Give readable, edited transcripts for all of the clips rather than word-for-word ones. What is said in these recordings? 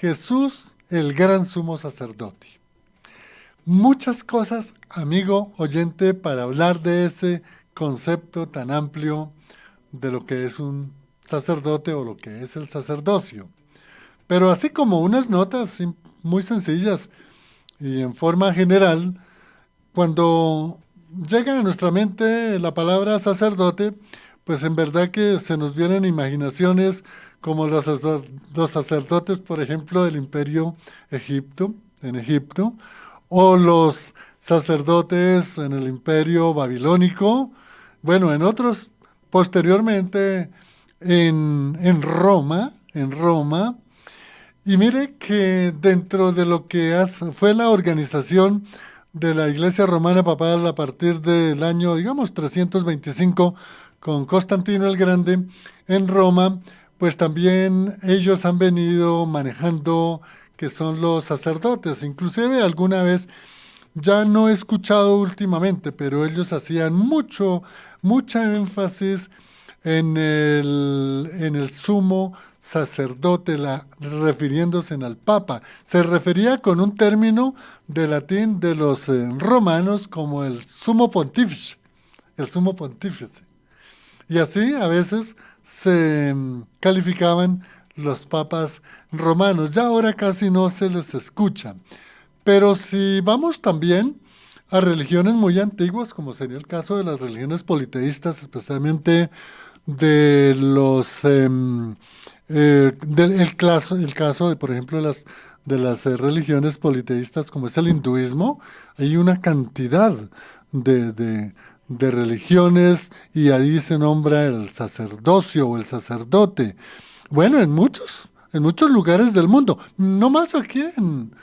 Jesús, el gran sumo sacerdote. Muchas cosas, amigo oyente, para hablar de ese concepto tan amplio de lo que es un sacerdote o lo que es el sacerdocio. Pero así como unas notas muy sencillas y en forma general, cuando llega a nuestra mente la palabra sacerdote, pues en verdad que se nos vienen imaginaciones como los sacerdotes, por ejemplo, del imperio en Egipto, o los sacerdotes en el imperio babilónico, bueno, en otros, posteriormente en Roma, y mire que dentro de lo que fue la organización de la Iglesia Romana Papal a partir del año, digamos, 325, con Constantino el Grande en Roma, pues también ellos han venido manejando que son los sacerdotes. Inclusive alguna vez, ya no he escuchado últimamente, pero ellos hacían mucha énfasis en el sumo sacerdote, refiriéndose al Papa. Se refería con un término de latín de los romanos como el sumo pontífice. Y así a veces se calificaban los papas romanos. Ya ahora casi no se les escucha. Pero si vamos también a religiones muy antiguas, como sería el caso de las religiones politeístas, especialmente de el caso de, por ejemplo, de las religiones politeístas, como es el hinduismo, hay una cantidad de religiones y ahí se nombra el sacerdocio o el sacerdote. Bueno, en muchos lugares del mundo, no más aquí en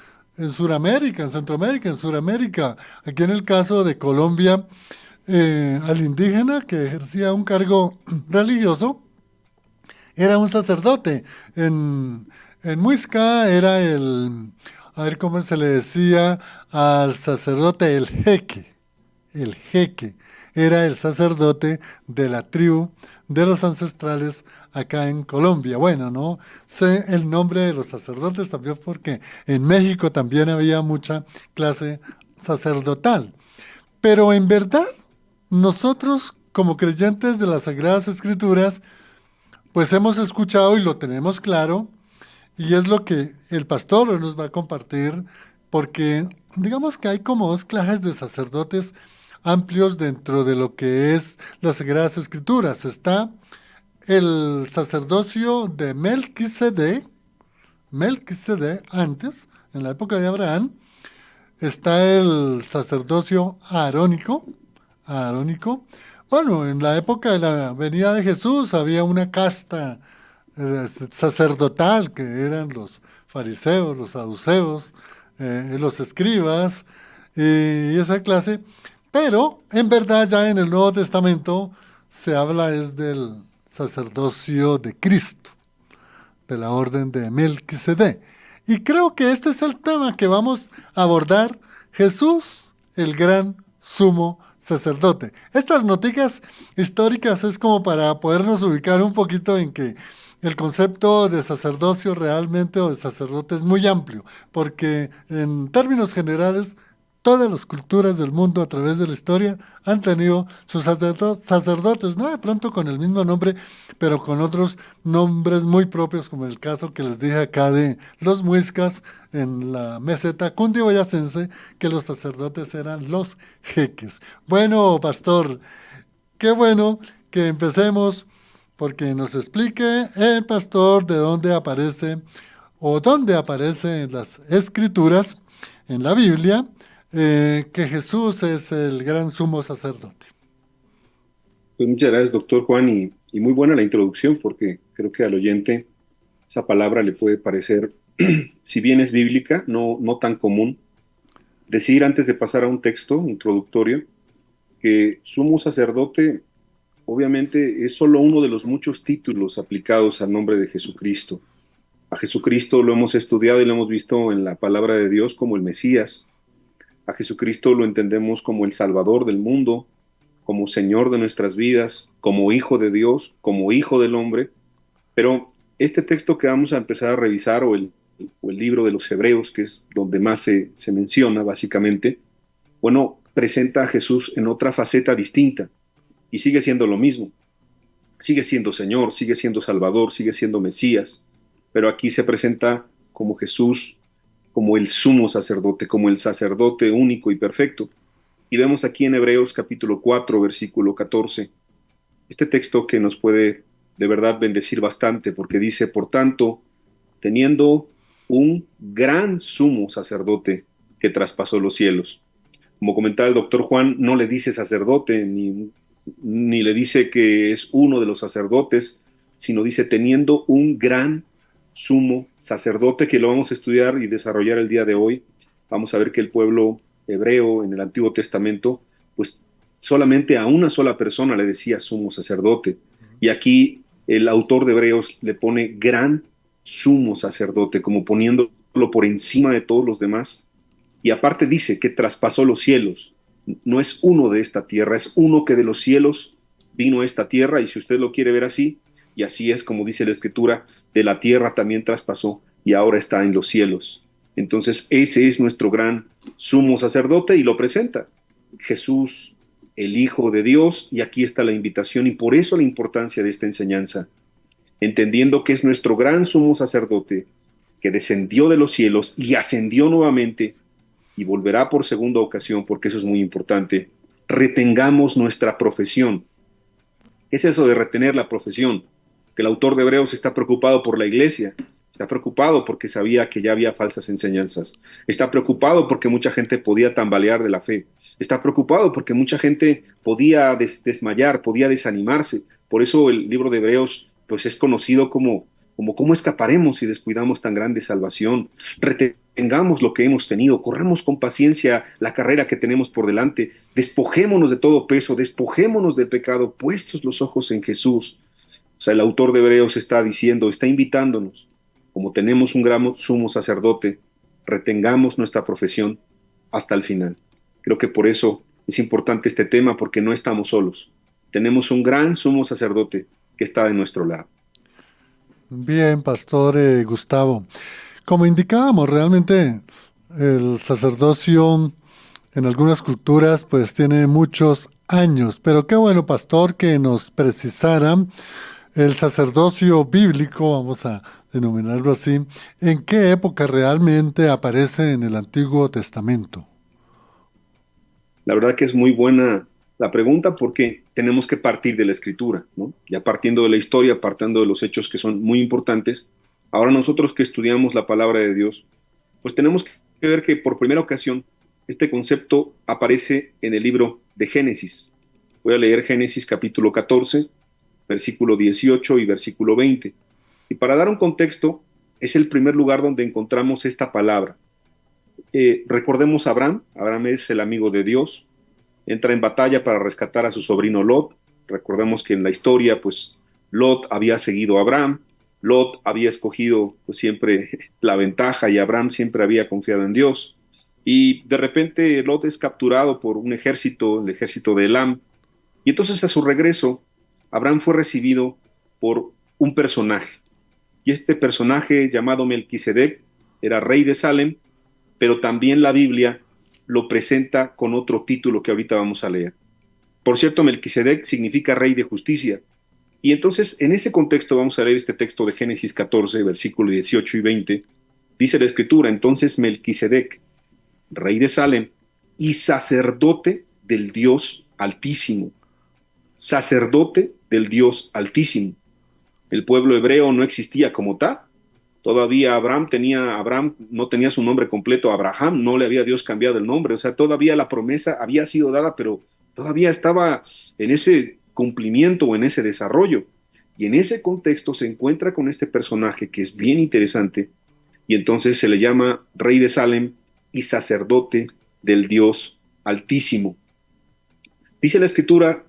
Sudamérica, en Centroamérica, en Sudamérica. Aquí en el caso de Colombia, al indígena que ejercía un cargo religioso era un sacerdote. En Muisca era a ver cómo se le decía al sacerdote, el jeque, era el sacerdote de la tribu de los ancestrales acá en Colombia. Bueno, no sé el nombre de los sacerdotes también porque en México también había mucha clase sacerdotal. Pero en verdad, nosotros como creyentes de las Sagradas Escrituras, pues hemos escuchado y lo tenemos claro, y es lo que el pastor hoy nos va a compartir, porque digamos que hay como dos clases de sacerdotes amplios dentro de lo que es las Sagradas Escrituras. Está el sacerdocio de Melquisedec antes, en la época de Abraham. Está el sacerdocio arónico. Bueno, en la época de la venida de Jesús había una casta sacerdotal que eran los fariseos, los saduceos, los escribas y esa clase. Pero en verdad ya en el Nuevo Testamento se habla es del sacerdocio de Cristo, de la orden de Melquisedec. Y creo que este es el tema que vamos a abordar: Jesús, el gran sumo sacerdote. Estas noticias históricas es como para podernos ubicar un poquito en que el concepto de sacerdocio realmente o de sacerdote es muy amplio, porque en términos generales todas las culturas del mundo a través de la historia han tenido sus sacerdotes, no de pronto con el mismo nombre, pero con otros nombres muy propios, como el caso que les dije acá de los muiscas en la meseta cundiboyacense, que los sacerdotes eran los jeques. Bueno, pastor, qué bueno que empecemos porque nos explique el pastor de dónde aparece o dónde aparece en las escrituras, en la Biblia, que Jesús es el gran sumo sacerdote. Pues muchas gracias, doctor Juan, y muy buena la introducción porque creo que al oyente esa palabra le puede parecer, si bien es bíblica, no tan común. Decir antes de pasar a un texto introductorio que sumo sacerdote obviamente es solo uno de los muchos títulos aplicados al nombre de Jesucristo. A Jesucristo lo hemos estudiado y lo hemos visto en la palabra de Dios como el Mesías. A Jesucristo lo entendemos como el Salvador del mundo, como Señor de nuestras vidas, como Hijo de Dios, como Hijo del hombre. Pero este texto que vamos a empezar a revisar, o el o el libro de los Hebreos, que es donde más se menciona básicamente, bueno, presenta a Jesús en otra faceta distinta y sigue siendo lo mismo. Sigue siendo Señor, sigue siendo Salvador, sigue siendo Mesías, pero aquí se presenta como Jesús, como el sumo sacerdote, como el sacerdote único y perfecto. Y vemos aquí en Hebreos capítulo 4, versículo 14, este texto que nos puede de verdad bendecir bastante, porque dice, por tanto, teniendo un gran sumo sacerdote que traspasó los cielos. Como comentaba el doctor Juan, no le dice sacerdote, ni le dice que es uno de los sacerdotes, sino dice teniendo un gran sumo sacerdote, que lo vamos a estudiar y desarrollar el día de hoy. Vamos a ver que el pueblo hebreo en el Antiguo Testamento, pues solamente a una sola persona le decía sumo sacerdote. Y aquí el autor de Hebreos le pone gran sumo sacerdote, como poniéndolo por encima de todos los demás. Y aparte dice que traspasó los cielos. No es uno de esta tierra, es uno que de los cielos vino a esta tierra, y si usted lo quiere ver así, y así es como dice la Escritura, de la tierra también traspasó y ahora está en los cielos. Entonces ese es nuestro gran sumo sacerdote y lo presenta Jesús, el Hijo de Dios, y aquí está la invitación y por eso la importancia de esta enseñanza, entendiendo que es nuestro gran sumo sacerdote que descendió de los cielos y ascendió nuevamente y volverá por segunda ocasión, porque eso es muy importante. Retengamos nuestra profesión. ¿Qué es eso de retener la profesión? Que el autor de Hebreos está preocupado por la iglesia, está preocupado porque sabía que ya había falsas enseñanzas, está preocupado porque mucha gente podía tambalear de la fe, está preocupado porque mucha gente podía desmayar, podía desanimarse. Por eso el libro de Hebreos pues es conocido como cómo escaparemos si descuidamos tan grande salvación. Retengamos lo que hemos tenido, corramos con paciencia la carrera que tenemos por delante, despojémonos de todo peso, despojémonos del pecado, puestos los ojos en Jesús. O sea, el autor de Hebreos está diciendo, está invitándonos, como tenemos un gran sumo sacerdote, retengamos nuestra profesión hasta el final. Creo que por eso es importante este tema, porque no estamos solos. Tenemos un gran sumo sacerdote que está de nuestro lado. Bien, Pastor Gustavo. Como indicábamos, realmente el sacerdocio en algunas culturas pues tiene muchos años, pero qué bueno, Pastor, que nos precisara el sacerdocio bíblico, vamos a denominarlo así, en qué época realmente aparece en el Antiguo Testamento. La verdad que es muy buena la pregunta, porque tenemos que partir de la escritura, ¿no? Ya partiendo de la historia, partiendo de los hechos que son muy importantes, ahora nosotros que estudiamos la palabra de Dios, pues tenemos que ver que por primera ocasión este concepto aparece en el libro de Génesis. Voy a leer Génesis capítulo 14, versículo 18 y versículo 20. Y para dar un contexto, es el primer lugar donde encontramos esta palabra. Recordemos a Abraham. Abraham es el amigo de Dios, entra en batalla para rescatar a su sobrino Lot. Recordemos que en la historia, pues, Lot había seguido a Abraham, Lot había escogido pues, siempre la ventaja, y Abraham siempre había confiado en Dios. Y de repente Lot es capturado por un ejército, el ejército de Elam, y entonces a su regreso, Abraham fue recibido por un personaje, y este personaje llamado Melquisedec era rey de Salem, pero también la Biblia lo presenta con otro título que ahorita vamos a leer. Por cierto, Melquisedec significa rey de justicia. Y entonces, en ese contexto, vamos a leer este texto de Génesis 14, versículo 18 y 20. Dice la Escritura, entonces Melquisedec, rey de Salem, y sacerdote del Dios Altísimo. Sacerdote del Dios Altísimo. El pueblo hebreo no existía como tal. Todavía Abraham no tenía su nombre completo, Abraham, no le había Dios cambiado el nombre, o sea, todavía la promesa había sido dada, pero todavía estaba en ese cumplimiento o en ese desarrollo. Y en ese contexto se encuentra con este personaje que es bien interesante, y entonces se le llama rey de Salem y sacerdote del Dios Altísimo. Dice la Escritura,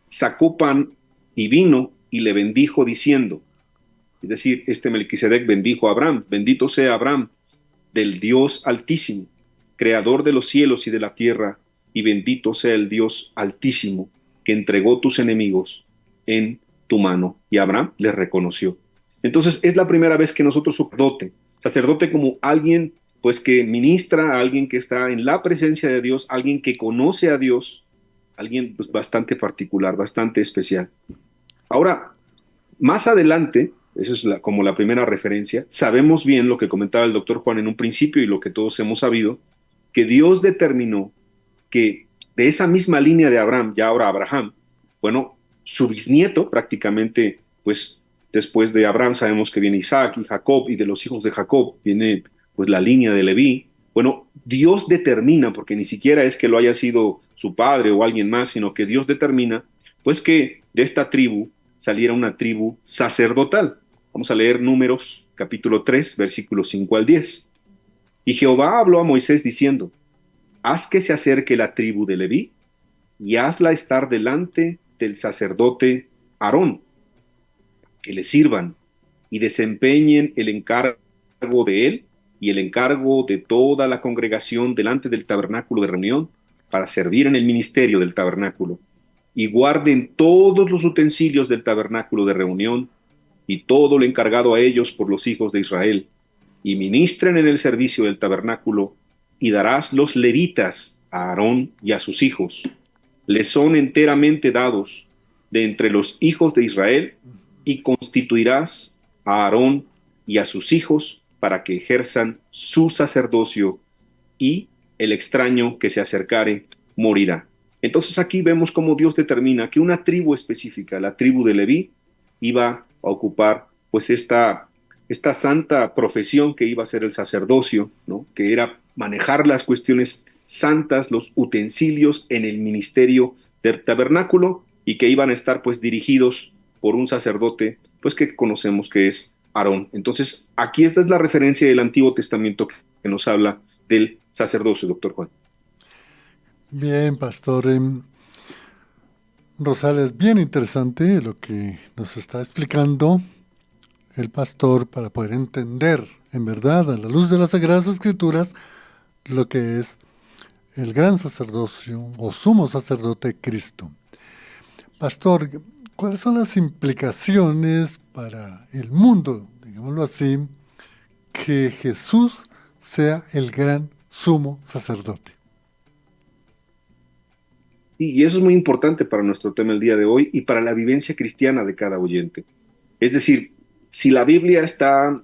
sacó pan y vino y le bendijo diciendo, es decir, este Melquisedec bendijo a Abraham, bendito sea Abraham, del Dios Altísimo, creador de los cielos y de la tierra, y bendito sea el Dios Altísimo, que entregó tus enemigos en tu mano. Y Abraham les reconoció. Entonces, es la primera vez que nosotros, sacerdote, Sacerdote como alguien pues que ministra, alguien que está en la presencia de Dios, alguien que conoce a Dios, alguien pues bastante particular, bastante especial. Ahora, más adelante, eso es como la primera referencia, sabemos bien lo que comentaba el doctor Juan en un principio y lo que todos hemos sabido, que Dios determinó que de esa misma línea de Abraham, ya ahora Abraham, bueno, su bisnieto prácticamente, pues después de Abraham sabemos que viene Isaac y Jacob, y de los hijos de Jacob viene pues la línea de Leví. Bueno, Dios determina, porque ni siquiera es que lo haya sido su padre o alguien más, sino que Dios determina, pues que de esta tribu saliera una tribu sacerdotal. Vamos a leer Números capítulo 3, versículos 5 al 10. Y Jehová habló a Moisés diciendo, haz que se acerque la tribu de Leví y hazla estar delante del sacerdote Aarón, que le sirvan y desempeñen el encargo de él y el encargo de toda la congregación delante del tabernáculo de reunión para servir en el ministerio del tabernáculo, y guarden todos los utensilios del tabernáculo de reunión y todo lo encargado a ellos por los hijos de Israel, y ministren en el servicio del tabernáculo, y darás los levitas a Aarón y a sus hijos. Les son enteramente dados de entre los hijos de Israel, y constituirás a Aarón y a sus hijos para que ejerzan su sacerdocio, y el extraño que se acercare morirá. Entonces aquí vemos cómo Dios determina que una tribu específica, la tribu de Leví, iba a ocupar pues esta santa profesión que iba a ser el sacerdocio, ¿no? Que era manejar las cuestiones santas, los utensilios en el ministerio del tabernáculo, y que iban a estar pues dirigidos por un sacerdote pues que conocemos que es Aarón. Entonces aquí esta es la referencia del Antiguo Testamento que nos habla del sacerdocio, doctor Juan. Bien, pastor. Rosales, bien interesante lo que nos está explicando el pastor para poder entender, en verdad, a la luz de las Sagradas Escrituras, lo que es el gran sacerdocio o sumo sacerdote Cristo. Pastor, ¿cuáles son las implicaciones para el mundo, digámoslo así, que Jesús sea el gran sumo sacerdote? Y eso es muy importante para nuestro tema el día de hoy y para la vivencia cristiana de cada oyente. Es decir, si la Biblia está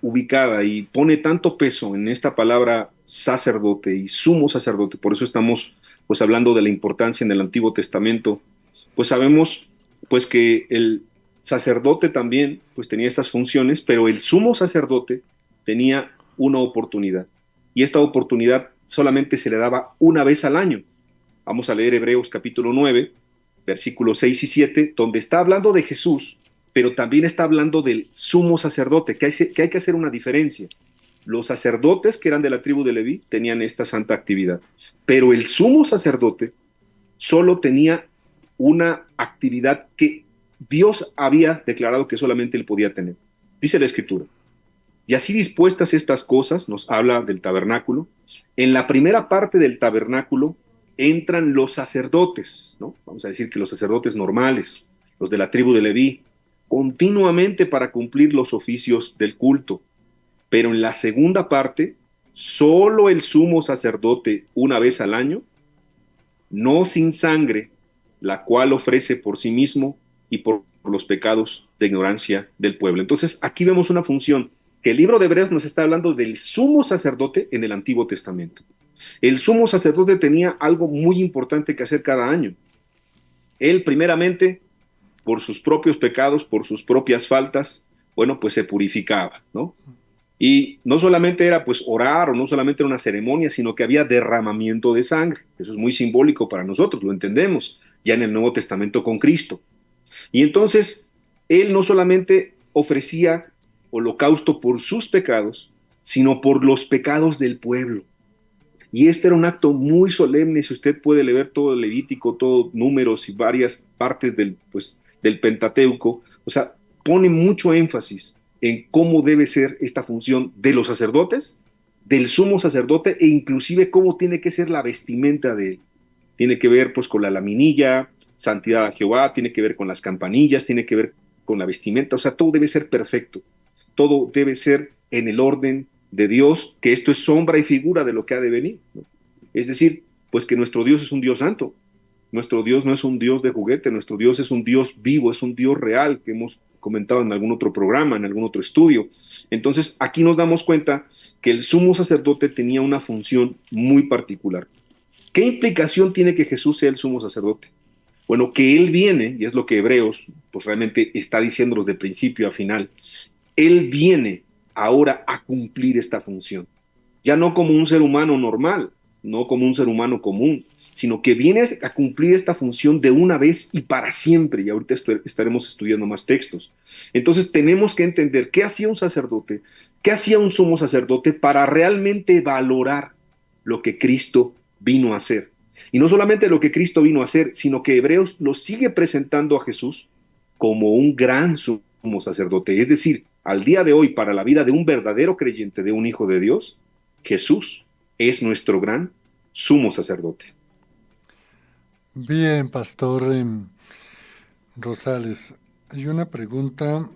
ubicada y pone tanto peso en esta palabra sacerdote y sumo sacerdote, por eso estamos pues hablando de la importancia en el Antiguo Testamento, pues sabemos pues que el sacerdote también pues tenía estas funciones, pero el sumo sacerdote tenía una oportunidad, y esta oportunidad solamente se le daba una vez al año. Vamos a leer Hebreos capítulo 9, versículos 6 y 7, donde está hablando de Jesús, pero también está hablando del sumo sacerdote, que hay que hacer una diferencia. Los sacerdotes que eran de la tribu de Leví tenían esta santa actividad, pero el sumo sacerdote solo tenía una actividad que Dios había declarado que solamente él podía tener. Dice la Escritura, y así dispuestas estas cosas, nos habla del tabernáculo, en la primera parte del tabernáculo entran los sacerdotes, ¿no? Vamos a decir que los sacerdotes normales, los de la tribu de Leví, continuamente para cumplir los oficios del culto. Pero en la segunda parte, solo el sumo sacerdote una vez al año, no sin sangre, la cual ofrece por sí mismo y por los pecados de ignorancia del pueblo. Entonces, aquí vemos una función que el libro de Hebreos nos está hablando del sumo sacerdote en el Antiguo Testamento. El sumo sacerdote tenía algo muy importante que hacer cada año. Él, primeramente, por sus propios pecados, por sus propias faltas, bueno, pues se purificaba, ¿no? Y no solamente era pues orar, o no solamente era una ceremonia, sino que había derramamiento de sangre. Eso es muy simbólico para nosotros, lo entendemos ya en el Nuevo Testamento con Cristo. Y entonces, él no solamente ofrecía holocausto por sus pecados, sino por los pecados del pueblo. Y este era un acto muy solemne. Si usted puede leer todo el Levítico, todo Números y varias partes del Pentateuco, o sea, pone mucho énfasis en cómo debe ser esta función de los sacerdotes, del sumo sacerdote, e inclusive cómo tiene que ser la vestimenta de él. Tiene que ver pues con la laminilla, santidad a Jehová, tiene que ver con las campanillas, tiene que ver con la vestimenta, o sea, todo debe ser perfecto, todo debe ser en el orden de Dios, que esto es sombra y figura de lo que ha de venir, ¿no? Es decir, pues que nuestro Dios es un Dios santo. Nuestro Dios no es un Dios de juguete, nuestro Dios es un Dios vivo, es un Dios real, que hemos comentado en algún otro programa, en algún otro estudio. Entonces, aquí nos damos cuenta que el sumo sacerdote tenía una función muy particular. ¿Qué implicación tiene que Jesús sea el sumo sacerdote? Bueno, que Él viene, y es lo que Hebreos pues realmente está diciéndonos de principio a final, Él viene ahora a cumplir esta función. Ya no como un ser humano normal, no como un ser humano común, sino que viene a cumplir esta función de una vez y para siempre. Y ahorita estaremos estudiando más textos. Entonces tenemos que entender qué hacía un sacerdote, qué hacía un sumo sacerdote para realmente valorar lo que Cristo vino a hacer. Y no solamente lo que Cristo vino a hacer, sino que Hebreos lo sigue presentando a Jesús como un gran sumo sacerdote. Es decir, al día de hoy, para la vida de un verdadero creyente, de un hijo de Dios, Jesús es nuestro gran sumo sacerdote. Bien, Pastor Rosales. Hay una pregunta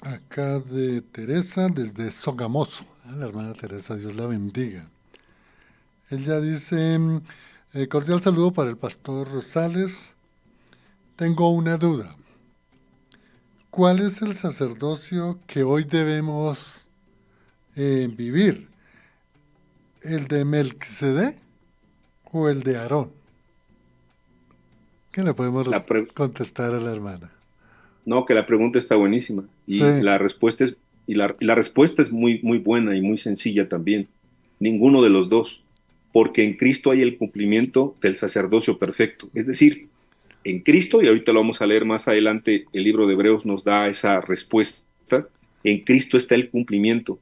acá de Teresa desde Sogamoso. La hermana Teresa, Dios la bendiga. Ella dice, cordial saludo para el Pastor Rosales. Tengo una duda. ¿Cuál es el sacerdocio que hoy debemos vivir? ¿El de Melquisedec o el de Aarón? ¿Qué le podemos contestar a la hermana? No, que la pregunta está buenísima Sí, y la respuesta es, la respuesta es muy, muy buena y muy sencilla también. Ninguno de los dos, porque en Cristo hay el cumplimiento del sacerdocio perfecto. Es decir, en Cristo, y ahorita lo vamos a leer más adelante, el libro de Hebreos nos da esa respuesta, en Cristo está el cumplimiento.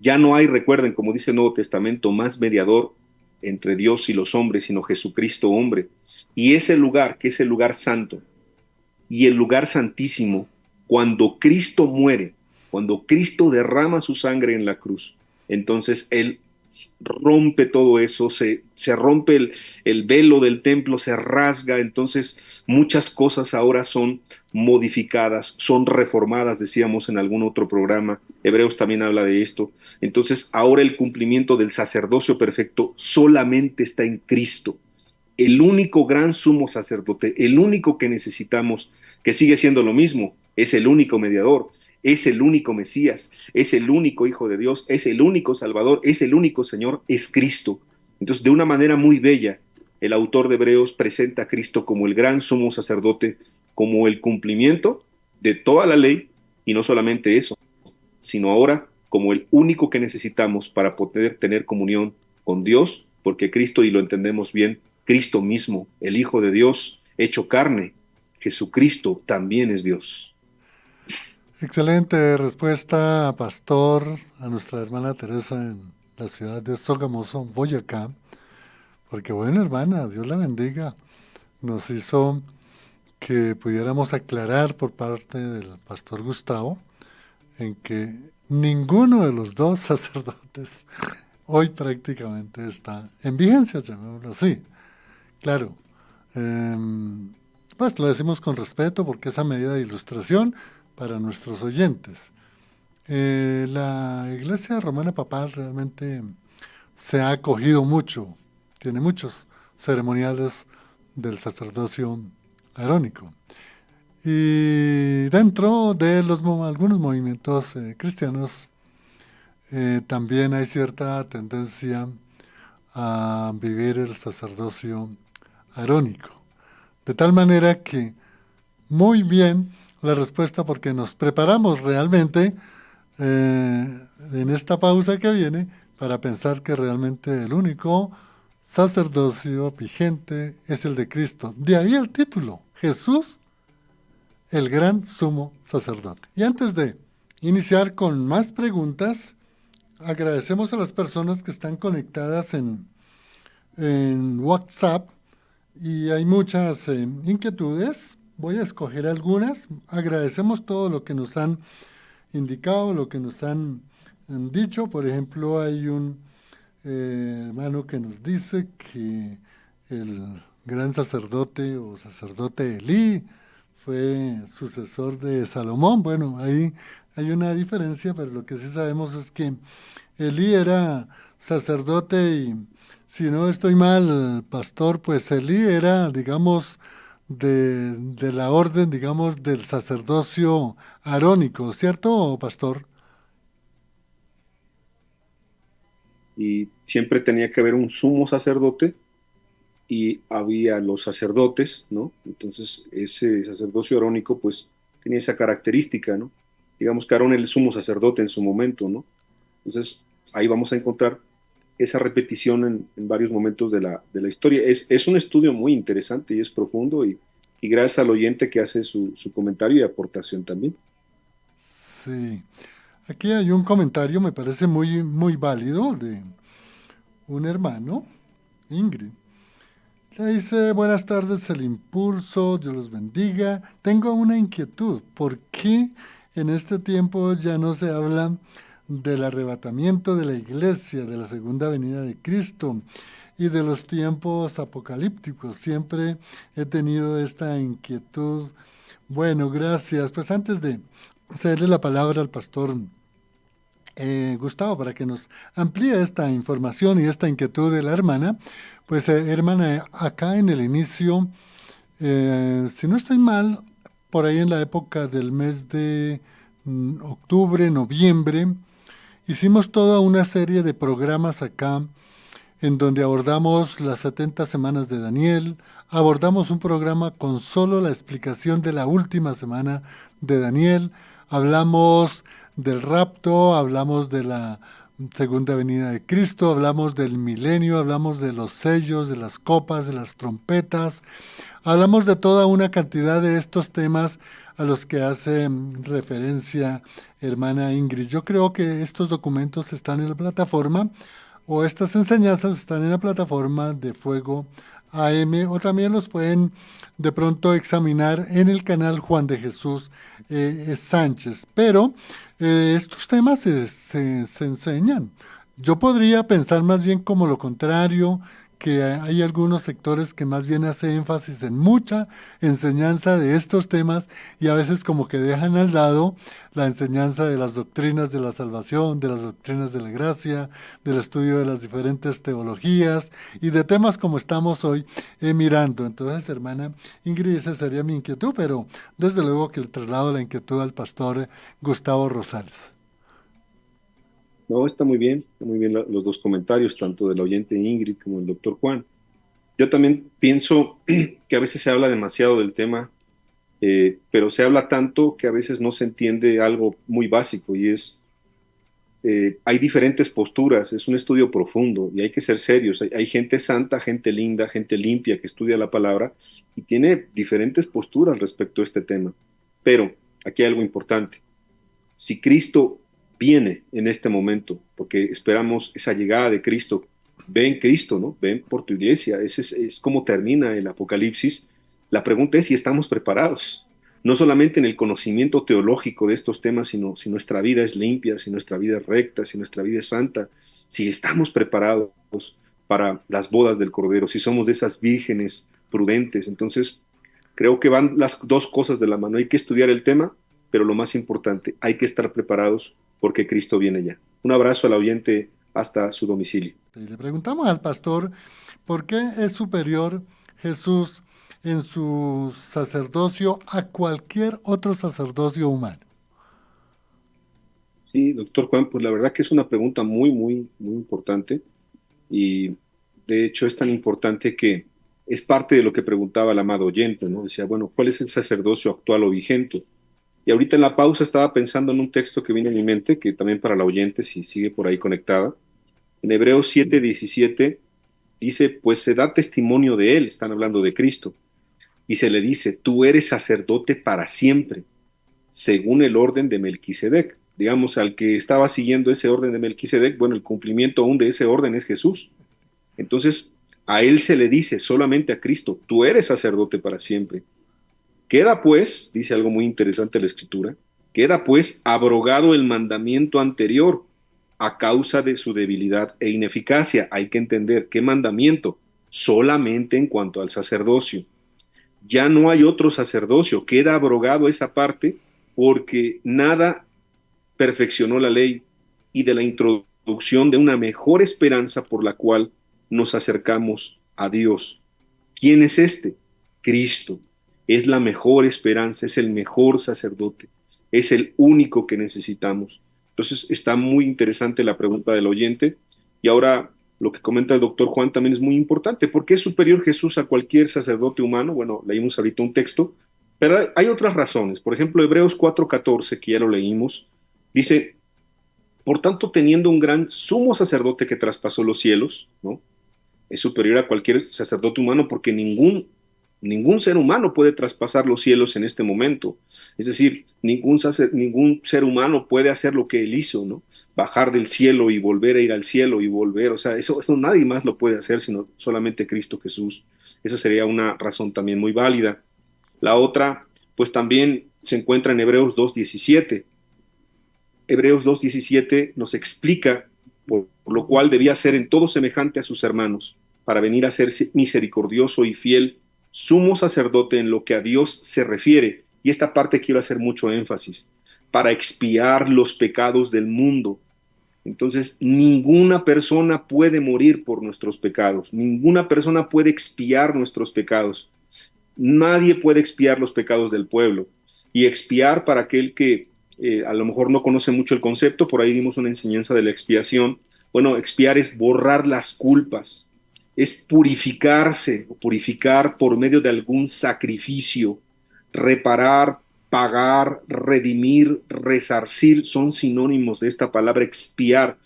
Ya no hay, recuerden, como dice el Nuevo Testamento, más mediador entre Dios y los hombres, sino Jesucristo hombre. Y ese lugar, que es el lugar santo, y el lugar santísimo, cuando Cristo muere, cuando Cristo derrama su sangre en la cruz, entonces Él rompe todo eso, se rompe el velo del templo, se rasga, entonces muchas cosas ahora son modificadas, son reformadas, decíamos en algún otro programa, Hebreos también habla de esto, entonces ahora el cumplimiento del sacerdocio perfecto solamente está en Cristo, el único gran sumo sacerdote, el único que necesitamos, que sigue siendo lo mismo, es el único mediador, es el único Mesías, es el único Hijo de Dios, es el único Salvador, es el único Señor, es Cristo. Entonces, de una manera muy bella, el autor de Hebreos presenta a Cristo como el gran sumo sacerdote, como el cumplimiento de toda la ley, y no solamente eso, sino ahora como el único que necesitamos para poder tener comunión con Dios, porque Cristo, y lo entendemos bien, Cristo mismo, el Hijo de Dios, hecho carne, Jesucristo también es Dios. excelente respuesta, Pastor, a nuestra hermana Teresa en la ciudad de Sogamoso, Boyacá. Porque bueno, hermana, Dios la bendiga. Nos hizo que pudiéramos aclarar por parte del Pastor Gustavo en que ninguno de los dos sacerdotes hoy prácticamente está en vigencia, llamémoslo así. Claro, pues lo decimos con respeto porque es a medida de ilustración para nuestros oyentes. La Iglesia Romana Papal realmente se ha acogido mucho, tiene muchos ceremoniales del sacerdocio arónico. Y dentro de algunos movimientos cristianos también hay cierta tendencia a vivir el sacerdocio arónico. De tal manera que muy bien la respuesta porque nos preparamos realmente en esta pausa que viene para pensar que realmente el único sacerdocio vigente es el de Cristo. De ahí el título, Jesús, el gran sumo sacerdote. Y antes de iniciar con más preguntas, agradecemos a las personas que están conectadas en WhatsApp y hay muchas inquietudes. Voy a escoger algunas. Agradecemos todo lo que nos han indicado, lo que nos han dicho. Por ejemplo, hay un hermano que nos dice que el gran sacerdote o sacerdote Elí fue sucesor de Salomón. Bueno, ahí hay una diferencia, pero lo que sí sabemos es que Elí era sacerdote y, si no estoy mal, pastor, pues Elí era, digamos, de la orden, digamos, del sacerdocio arónico, ¿cierto, pastor? Y siempre tenía que haber un sumo sacerdote y había los sacerdotes, ¿no? Entonces, ese sacerdocio arónico, pues, tenía esa característica, ¿no? Digamos que Aarón era el sumo sacerdote en su momento, ¿no? Entonces, ahí vamos a encontrar esa repetición en varios momentos de la historia. Es un estudio muy interesante y es profundo y gracias al oyente que hace su comentario y aportación también. Sí. Aquí hay un comentario, me parece muy, muy válido, de un hermano, Ingrid. Le dice, buenas tardes, el impulso, Dios los bendiga. Tengo una inquietud. ¿Por qué en este tiempo ya no se habla del arrebatamiento de la iglesia, de la segunda venida de Cristo y de los tiempos apocalípticos? Siempre he tenido esta inquietud. Bueno, gracias. Pues antes de cederle la palabra al pastor Gustavo, para que nos amplíe esta información y esta inquietud de la hermana. Pues hermana, acá en el inicio, si no estoy mal, por ahí en la época del mes de octubre, noviembre, hicimos toda una serie de programas acá en donde abordamos las 70 semanas de Daniel, abordamos un programa con solo la explicación de la última semana de Daniel, hablamos del rapto, hablamos de la segunda venida de Cristo, hablamos del milenio, hablamos de los sellos, de las copas, de las trompetas, hablamos de toda una cantidad de estos temas a los que hace referencia hermana Ingrid. Yo creo que estos documentos están en la plataforma o estas enseñanzas están en la plataforma de Fuego AM o también los pueden de pronto examinar en el canal Juan de Jesús Sánchez. Pero estos temas se enseñan. Yo podría pensar más bien como lo contrario, que hay algunos sectores que más bien hacen énfasis en mucha enseñanza de estos temas y a veces como que dejan al lado la enseñanza de las doctrinas de la salvación, de las doctrinas de la gracia, del estudio de las diferentes teologías y de temas como estamos hoy mirando. Entonces, hermana Ingrid, esa sería mi inquietud, pero desde luego que le traslado la inquietud al pastor Gustavo Rosales. No, está muy bien los dos comentarios, tanto del oyente Ingrid como del doctor Juan. Yo también pienso que a veces se habla demasiado del tema, pero se habla tanto que a veces no se entiende algo muy básico y hay diferentes posturas, es un estudio profundo y hay que ser serios. Hay gente santa, gente linda, gente limpia que estudia la palabra y tiene diferentes posturas respecto a este tema. Pero aquí hay algo importante. Si Cristo viene en este momento, porque esperamos esa llegada de Cristo, ven Cristo, ¿no? Ven por tu iglesia, ese es como termina el Apocalipsis. La pregunta es si estamos preparados, no solamente en el conocimiento teológico de estos temas, sino si nuestra vida es limpia, si nuestra vida es recta, si nuestra vida es santa, si estamos preparados para las bodas del Cordero, si somos de esas vírgenes prudentes. Entonces, creo que van las dos cosas de la mano. Hay que estudiar el tema, pero lo más importante, hay que estar preparados porque Cristo viene ya. Un abrazo al oyente hasta su domicilio. Y le preguntamos al pastor por qué es superior Jesús en su sacerdocio a cualquier otro sacerdocio humano. Sí, doctor Juan, pues la verdad que es una pregunta muy, muy, muy importante y de hecho es tan importante que es parte de lo que preguntaba el amado oyente, ¿no? Decía, bueno, ¿cuál es el sacerdocio actual o vigente? Y ahorita en la pausa estaba pensando en un texto que viene a mi mente, que también para la oyente, si sigue por ahí conectada. En Hebreos 7:17 dice, pues se da testimonio de él, están hablando de Cristo, y se le dice, tú eres sacerdote para siempre, según el orden de Melquisedec. Digamos, al que estaba siguiendo ese orden de Melquisedec, bueno, el cumplimiento aún de ese orden es Jesús. Entonces, a él se le dice, solamente a Cristo, tú eres sacerdote para siempre. Queda pues, dice algo muy interesante la escritura, queda pues abrogado el mandamiento anterior a causa de su debilidad e ineficacia. Hay que entender qué mandamiento, solamente en cuanto al sacerdocio. Ya no hay otro sacerdocio, queda abrogado esa parte porque nada perfeccionó la ley y de la introducción de una mejor esperanza por la cual nos acercamos a Dios. ¿Quién es este? Cristo. Es la mejor esperanza, es el mejor sacerdote, es el único que necesitamos. Entonces está muy interesante la pregunta del oyente. Y ahora lo que comenta el doctor Juan también es muy importante. ¿Por qué es superior Jesús a cualquier sacerdote humano? Bueno, leímos ahorita un texto, pero hay otras razones. Por ejemplo, Hebreos 4:14, que ya lo leímos, dice, por tanto, teniendo un gran sumo sacerdote que traspasó los cielos, ¿no? Es superior a cualquier sacerdote humano porque ningún ser humano puede traspasar los cielos en este momento. Es decir, ningún ser humano puede hacer lo que él hizo, ¿no? Bajar del cielo y volver a ir al cielo y volver. O sea, eso nadie más lo puede hacer sino solamente Cristo Jesús. Esa sería una razón también muy válida. La otra, pues también se encuentra en Hebreos 2:17. Hebreos 2:17 nos explica por lo cual debía ser en todo semejante a sus hermanos, para venir a ser misericordioso y fiel, sumo sacerdote en lo que a Dios se refiere. Y esta parte quiero hacer mucho énfasis, para expiar los pecados del mundo. Entonces, ninguna persona puede morir por nuestros pecados, ninguna persona puede expiar nuestros pecados. Nadie puede expiar los pecados del pueblo. Y expiar, para aquel que a lo mejor no conoce mucho el concepto, por ahí dimos una enseñanza de la expiación. Bueno, expiar es borrar las culpas, es purificarse, purificar por medio de algún sacrificio, reparar, pagar, redimir, resarcir, son sinónimos de esta palabra expiar.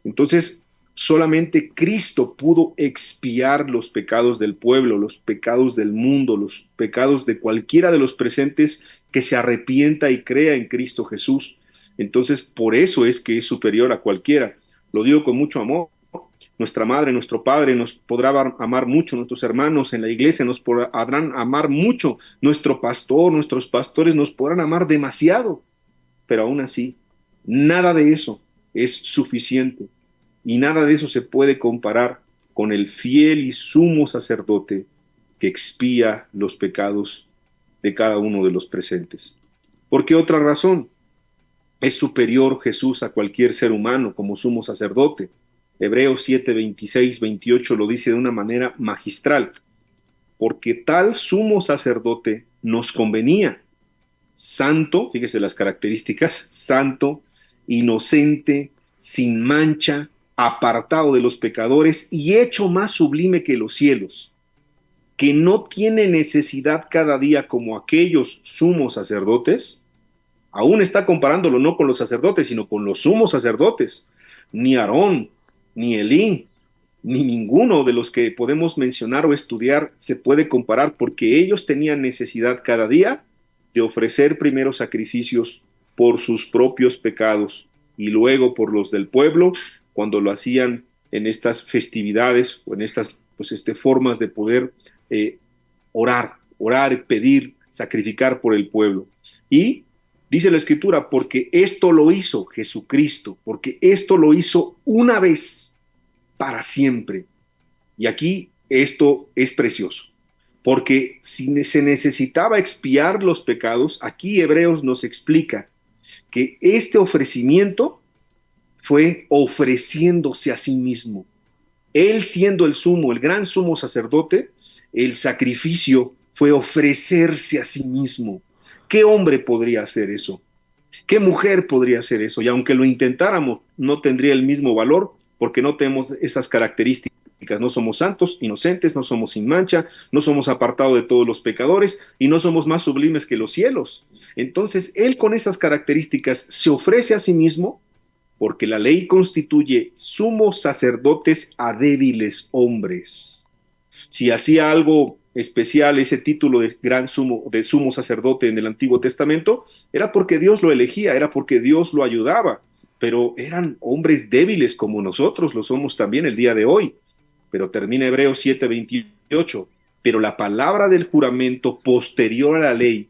Entonces, solamente Cristo pudo expiar los pecados del pueblo, los pecados del mundo, los pecados de cualquiera de los presentes que se arrepienta y crea en Cristo Jesús. Entonces, por eso es que es superior a cualquiera. Lo digo con mucho amor. Nuestra madre, nuestro padre nos podrá amar mucho, nuestros hermanos en la iglesia nos podrán amar mucho, nuestro pastor, nuestros pastores nos podrán amar demasiado, pero aún así, nada de eso es suficiente y nada de eso se puede comparar con el fiel y sumo sacerdote que expía los pecados de cada uno de los presentes. ¿Por qué otra razón? Es superior Jesús a cualquier ser humano como sumo sacerdote. Hebreos 7, 26, 28 lo dice de una manera magistral. Porque tal sumo sacerdote nos convenía. Santo, fíjese las características, santo, inocente, sin mancha, apartado de los pecadores y hecho más sublime que los cielos, que no tiene necesidad cada día como aquellos sumos sacerdotes. Aún está comparándolo no con los sacerdotes, sino con los sumos sacerdotes. Ni Aarón, ni Elí, ni ninguno de los que podemos mencionar o estudiar se puede comparar, porque ellos tenían necesidad cada día de ofrecer primero sacrificios por sus propios pecados y luego por los del pueblo, cuando lo hacían en estas festividades o en estas formas de poder orar, pedir, sacrificar por el pueblo. Y dice la Escritura, porque esto lo hizo Jesucristo, porque esto lo hizo una vez para siempre. Y aquí esto es precioso, porque si se necesitaba expiar los pecados, aquí Hebreos nos explica que este ofrecimiento fue ofreciéndose a sí mismo. Él siendo el sumo, el gran sumo sacerdote, el sacrificio fue ofrecerse a sí mismo. ¿Qué hombre podría hacer eso? ¿Qué mujer podría hacer eso? Y aunque lo intentáramos, no tendría el mismo valor porque no tenemos esas características. No somos santos, inocentes, no somos sin mancha, no somos apartados de todos los pecadores y no somos más sublimes que los cielos. Entonces, él con esas características se ofrece a sí mismo porque la ley constituye sumos sacerdotes a débiles hombres. Si hacía algo especial ese título de sumo sacerdote en el Antiguo Testamento, era porque Dios lo elegía, era porque Dios lo ayudaba, pero eran hombres débiles como nosotros lo somos también el día de hoy. Pero termina Hebreos 7:28, pero la palabra del juramento posterior a la ley,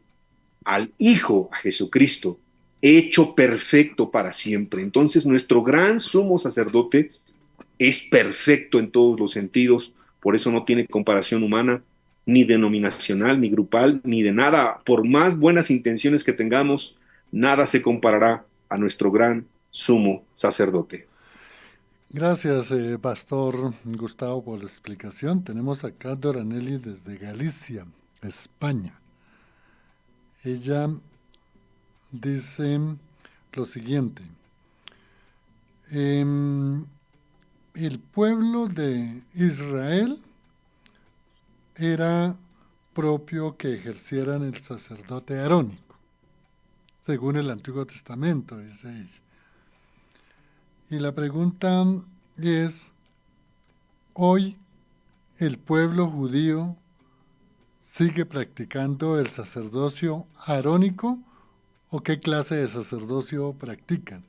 al Hijo, a Jesucristo, hecho perfecto para siempre. Entonces nuestro gran sumo sacerdote es perfecto en todos los sentidos, por eso no tiene comparación humana, ni denominacional, ni grupal, ni de nada. Por más buenas intenciones que tengamos, nada se comparará a nuestro gran sumo sacerdote. Gracias, Pastor Gustavo, por la explicación. Tenemos acá a Doranelli desde Galicia, España. Ella dice lo siguiente. El pueblo de Israel era propio que ejercieran el sacerdote arónico, según el Antiguo Testamento, dice ella. Y la pregunta es, ¿hoy el pueblo judío sigue practicando el sacerdocio arónico o qué clase de sacerdocio practican?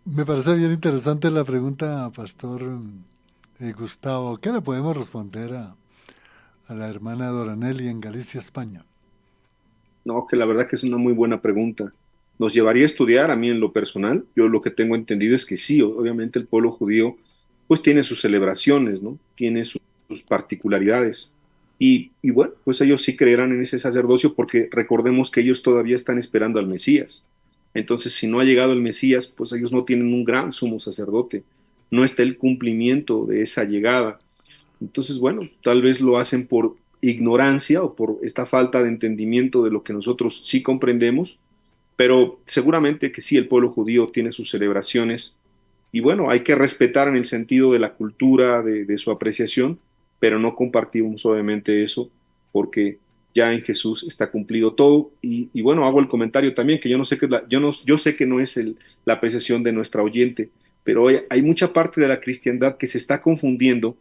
Me parece bien interesante la pregunta, Pastor Gustavo. ¿Qué le podemos responder a la hermana Doranelli en Galicia, España? No, que la verdad que es una muy buena pregunta. Nos llevaría a estudiar a mí en lo personal. Yo lo que tengo entendido es que sí, obviamente el pueblo judío pues tiene sus celebraciones, ¿no? Tiene sus particularidades. Y bueno, pues ellos sí creerán en ese sacerdocio porque recordemos que ellos todavía están esperando al Mesías. Entonces, si no ha llegado el Mesías, pues ellos no tienen un gran sumo sacerdote. No está el cumplimiento de esa llegada. Entonces, bueno, tal vez lo hacen por ignorancia o por esta falta de entendimiento de lo que nosotros sí comprendemos, pero seguramente que sí, el pueblo judío tiene sus celebraciones y bueno, hay que respetar en el sentido de la cultura, de su apreciación, pero no compartimos obviamente eso porque ya en Jesús está cumplido todo y bueno, hago el comentario también que yo no sé que yo sé que no es la apreciación de nuestra oyente, pero hay mucha parte de la cristiandad que se está confundiendo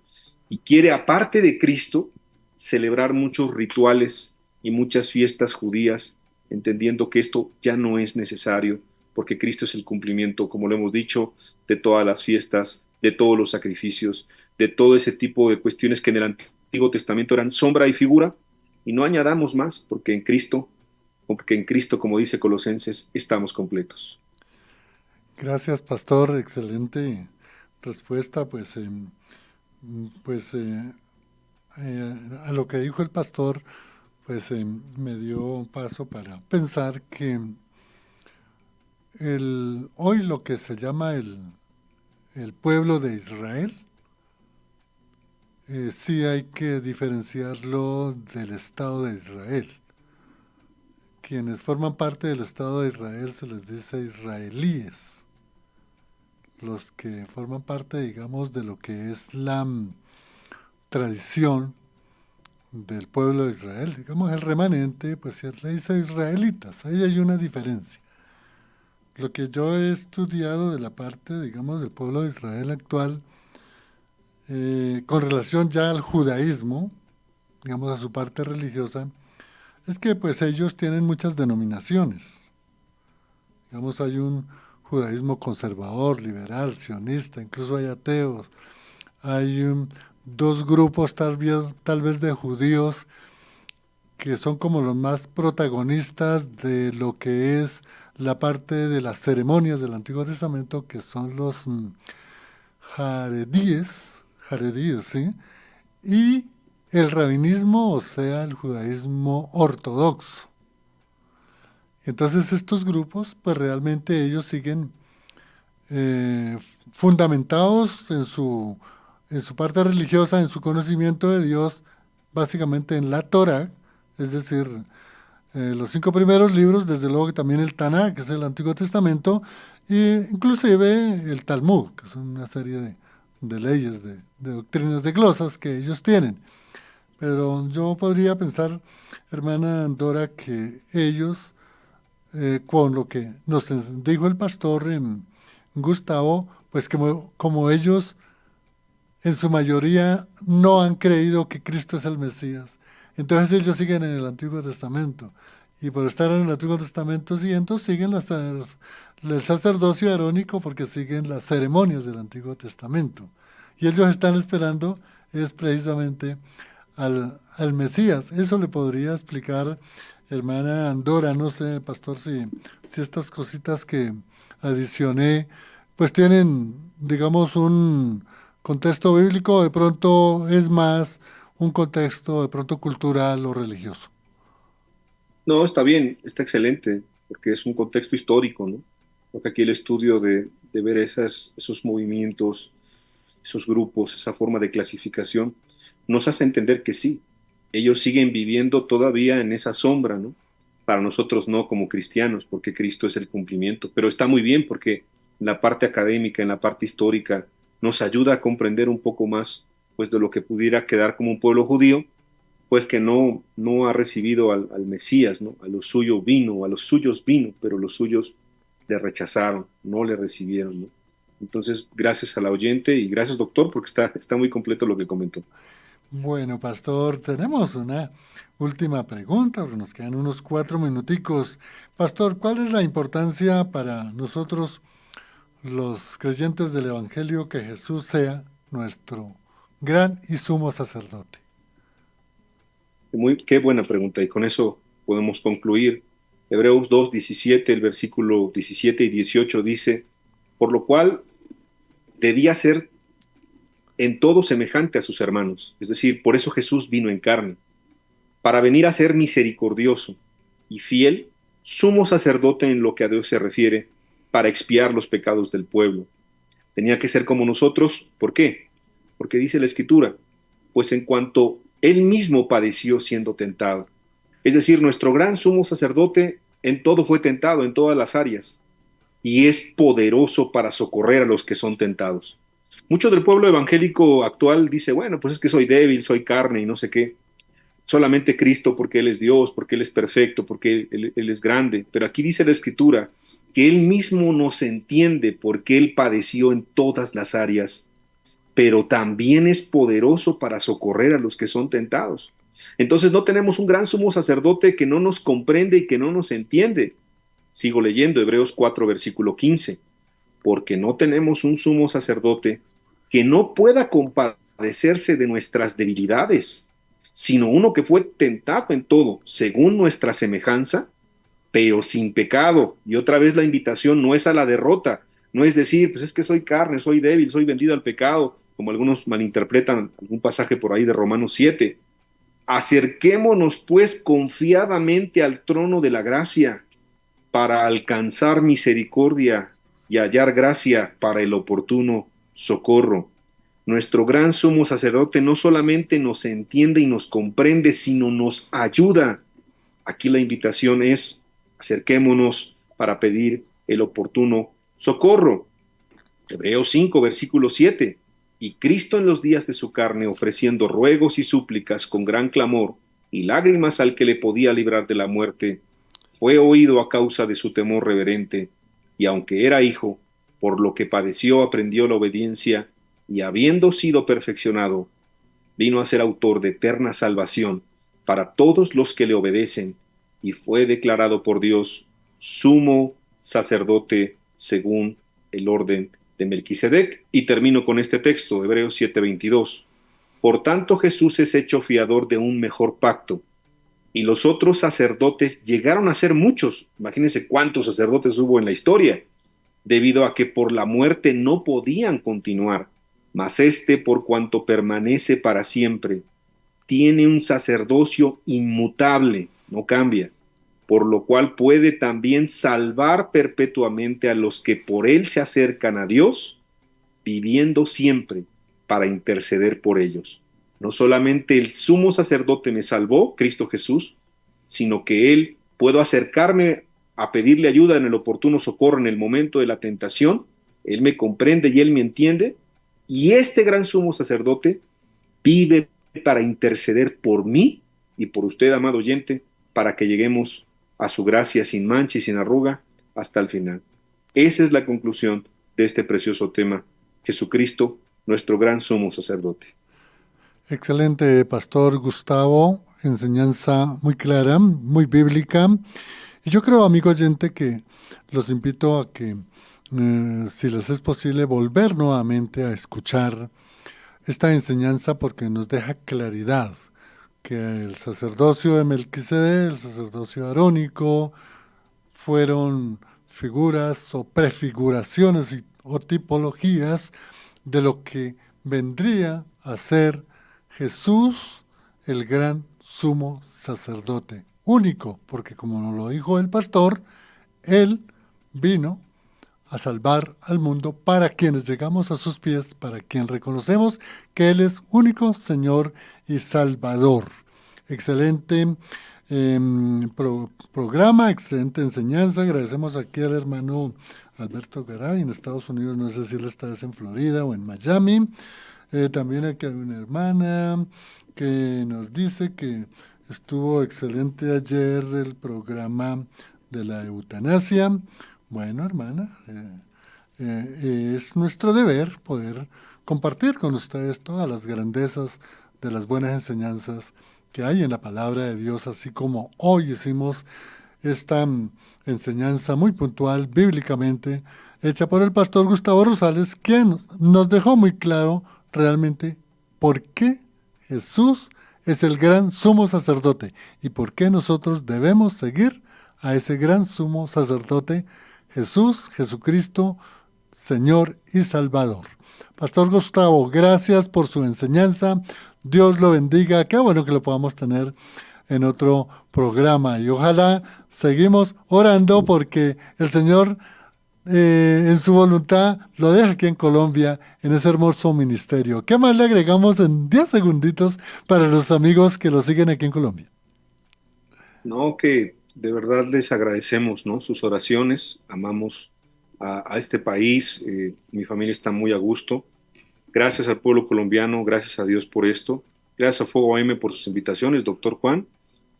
y quiere, aparte de Cristo, celebrar muchos rituales y muchas fiestas judías, entendiendo que esto ya no es necesario, porque Cristo es el cumplimiento, como lo hemos dicho, de todas las fiestas, de todos los sacrificios, de todo ese tipo de cuestiones que en el Antiguo Testamento eran sombra y figura, y no añadamos más, porque en Cristo, como dice Colosenses, estamos completos. Gracias, Pastor. Excelente respuesta. Pues a lo que dijo el pastor, pues me dio paso para pensar que hoy lo que se llama el pueblo de Israel, sí hay que diferenciarlo del Estado de Israel. Quienes forman parte del Estado de Israel se les dice israelíes. Los que forman parte, digamos, de lo que es la tradición del pueblo de Israel, digamos el remanente, pues se le dice israelitas, ahí hay una diferencia. Lo que yo he estudiado de la parte, digamos, del pueblo de Israel actual, con relación ya al judaísmo, digamos a su parte religiosa, es que pues ellos tienen muchas denominaciones. Digamos, hay un judaísmo conservador, liberal, sionista, incluso hay ateos, hay dos grupos tal vez de judíos que son como los más protagonistas de lo que es la parte de las ceremonias del Antiguo Testamento, que son los jaredíes, ¿sí? Y el rabinismo, o sea, el judaísmo ortodoxo. Entonces estos grupos, pues realmente ellos siguen eh, fundamentados en su parte religiosa, en su conocimiento de Dios, básicamente en la Torah, es decir, los 5 primeros libros, desde luego que también el Tanaj, que es el Antiguo Testamento, e inclusive el Talmud, que son una serie de leyes, de doctrinas, de glosas que ellos tienen. Pero yo podría pensar, hermana Dora, que ellos, con lo que nos dijo el pastor Gustavo, pues como ellos en su mayoría no han creído que Cristo es el Mesías. Entonces ellos siguen en el Antiguo Testamento. Y por estar en el Antiguo Testamento siguen el sacerdocio arónico porque siguen las ceremonias del Antiguo Testamento. Y ellos están esperando es precisamente al Mesías. Eso le podría explicar hermana Andora, no sé, pastor, si estas cositas que adicioné, pues tienen, digamos, un contexto bíblico, de pronto es más un contexto de pronto cultural o religioso. No, está bien, está excelente, porque es un contexto histórico, ¿no? Porque aquí el estudio de ver esos movimientos, esos grupos, esa forma de clasificación, nos hace entender que sí, ellos siguen viviendo todavía en esa sombra, ¿no? Para nosotros no como cristianos, porque Cristo es el cumplimiento, pero está muy bien porque en la parte académica, en la parte histórica, nos ayuda a comprender un poco más, pues, de lo que pudiera quedar como un pueblo judío, pues que no ha recibido al Mesías, ¿no? A los suyos vino, a los suyos vino, pero los suyos le rechazaron, no le recibieron, ¿no? Entonces, gracias al oyente y gracias, doctor, porque está muy completo lo que comentó. Bueno, pastor, tenemos una última pregunta, porque nos quedan unos 4 minuticos. Pastor, ¿cuál es la importancia para nosotros, los creyentes del Evangelio, que Jesús sea nuestro gran y sumo sacerdote? Qué buena pregunta, y con eso podemos concluir. Hebreos 2:17, el versículo 17 y 18 dice, por lo cual debía ser en todo semejante a sus hermanos. Es decir, por eso Jesús vino en carne, para venir a ser misericordioso y fiel, sumo sacerdote en lo que a Dios se refiere, para expiar los pecados del pueblo. Tenía que ser como nosotros. ¿Por qué? Porque dice la Escritura, pues en cuanto él mismo padeció siendo tentado. Es decir, nuestro gran sumo sacerdote en todo fue tentado, en todas las áreas, y es poderoso para socorrer a los que son tentados. Mucho del pueblo evangélico actual dice, bueno, pues es que soy débil, soy carne y no sé qué. Solamente Cristo porque Él es Dios, porque Él es perfecto, porque Él es grande. Pero aquí dice la Escritura que Él mismo nos entiende porque Él padeció en todas las áreas, pero también es poderoso para socorrer a los que son tentados. Entonces no tenemos un gran sumo sacerdote que no nos comprende y que no nos entiende. Sigo leyendo Hebreos 4, versículo 15, porque no tenemos un sumo sacerdote que no pueda compadecerse de nuestras debilidades, sino uno que fue tentado en todo, según nuestra semejanza, pero sin pecado. Y otra vez la invitación no es a la derrota, no es decir, pues es que soy carne, soy débil, soy vendido al pecado, como algunos malinterpretan algún pasaje por ahí de Romanos 7. Acerquémonos pues confiadamente al trono de la gracia para alcanzar misericordia y hallar gracia para el oportuno socorro. Nuestro gran sumo sacerdote no solamente nos entiende y nos comprende, sino nos ayuda. Aquí la invitación es, acerquémonos para pedir el oportuno socorro. Hebreos 5, versículo 7. Y Cristo en los días de su carne, ofreciendo ruegos y súplicas con gran clamor y lágrimas al que le podía librar de la muerte, fue oído a causa de su temor reverente, y aunque era hijo, por lo que padeció aprendió la obediencia, y habiendo sido perfeccionado, vino a ser autor de eterna salvación para todos los que le obedecen, y fue declarado por Dios sumo sacerdote según el orden de Melquisedec. Y termino con este texto, Hebreos 7:22. Por tanto, Jesús es hecho fiador de un mejor pacto, y los otros sacerdotes llegaron a ser muchos. Imagínense cuántos sacerdotes hubo en la historia, debido a que por la muerte no podían continuar, mas éste, por cuanto permanece para siempre, tiene un sacerdocio inmutable, no cambia, por lo cual puede también salvar perpetuamente a los que por él se acercan a Dios, viviendo siempre para interceder por ellos. No solamente el sumo sacerdote me salvó, Cristo Jesús, sino que él puedo acercarme a pedirle ayuda en el oportuno socorro en el momento de la tentación. Él me comprende y él me entiende. Y este gran sumo sacerdote vive para interceder por mí y por usted, amado oyente, para que lleguemos a su gracia sin mancha y sin arruga hasta el final. Esa es la conclusión de este precioso tema. Jesucristo, nuestro gran sumo sacerdote. Excelente, Pastor Gustavo. Enseñanza muy clara, muy bíblica. Y yo creo, amigo oyente, que los invito a que, si les es posible, volver nuevamente a escuchar esta enseñanza porque nos deja claridad que el sacerdocio de Melquisedec, el sacerdocio arónico, fueron figuras o prefiguraciones o tipologías de lo que vendría a ser Jesús, el gran sumo sacerdote, único, porque como nos lo dijo el pastor, él vino a salvar al mundo, para quienes llegamos a sus pies, para quien reconocemos que Él es único Señor y Salvador. Excelente programa, excelente enseñanza. Agradecemos aquí al hermano Alberto Garay en Estados Unidos, no sé si él está en Florida o en Miami. También aquí hay una hermana que nos dice que estuvo excelente ayer el programa de la eutanasia. Bueno, hermana, es nuestro deber poder compartir con ustedes todas las grandezas de las buenas enseñanzas que hay en la palabra de Dios, así como hoy hicimos esta enseñanza muy puntual, bíblicamente, hecha por el pastor Gustavo Rosales, quien nos dejó muy claro realmente por qué Jesús es el gran sumo sacerdote y por qué nosotros debemos seguir a ese gran sumo sacerdote, Jesús, Jesucristo, Señor y Salvador. Pastor Gustavo, gracias por su enseñanza. Dios lo bendiga. Qué bueno que lo podamos tener en otro programa. Y ojalá seguimos orando porque el Señor en su voluntad lo deja aquí en Colombia en ese hermoso ministerio. ¿Qué más le agregamos en 10 segunditos para los amigos que lo siguen aquí en Colombia? No, que de verdad les agradecemos, ¿no? Sus oraciones, amamos a este país, mi familia está muy a gusto. Gracias al pueblo colombiano, gracias a Dios por esto. Gracias a Fuego AM por sus invitaciones, doctor Juan.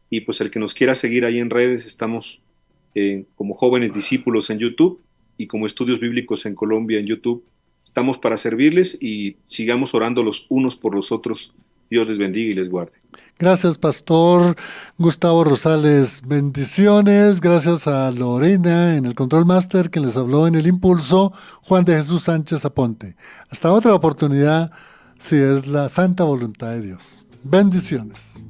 Y pues el que nos quiera seguir ahí en redes, estamos como Jóvenes Discípulos en YouTube y como Estudios Bíblicos en Colombia en YouTube. Estamos para servirles y sigamos orando los unos por los otros. Dios les bendiga y les guarde. Gracias, Pastor Gustavo Rosales. Bendiciones. Gracias a Lorena en el Control Master que les habló en el Impulso, Juan de Jesús Sánchez Aponte. Hasta otra oportunidad, si es la santa voluntad de Dios. Bendiciones.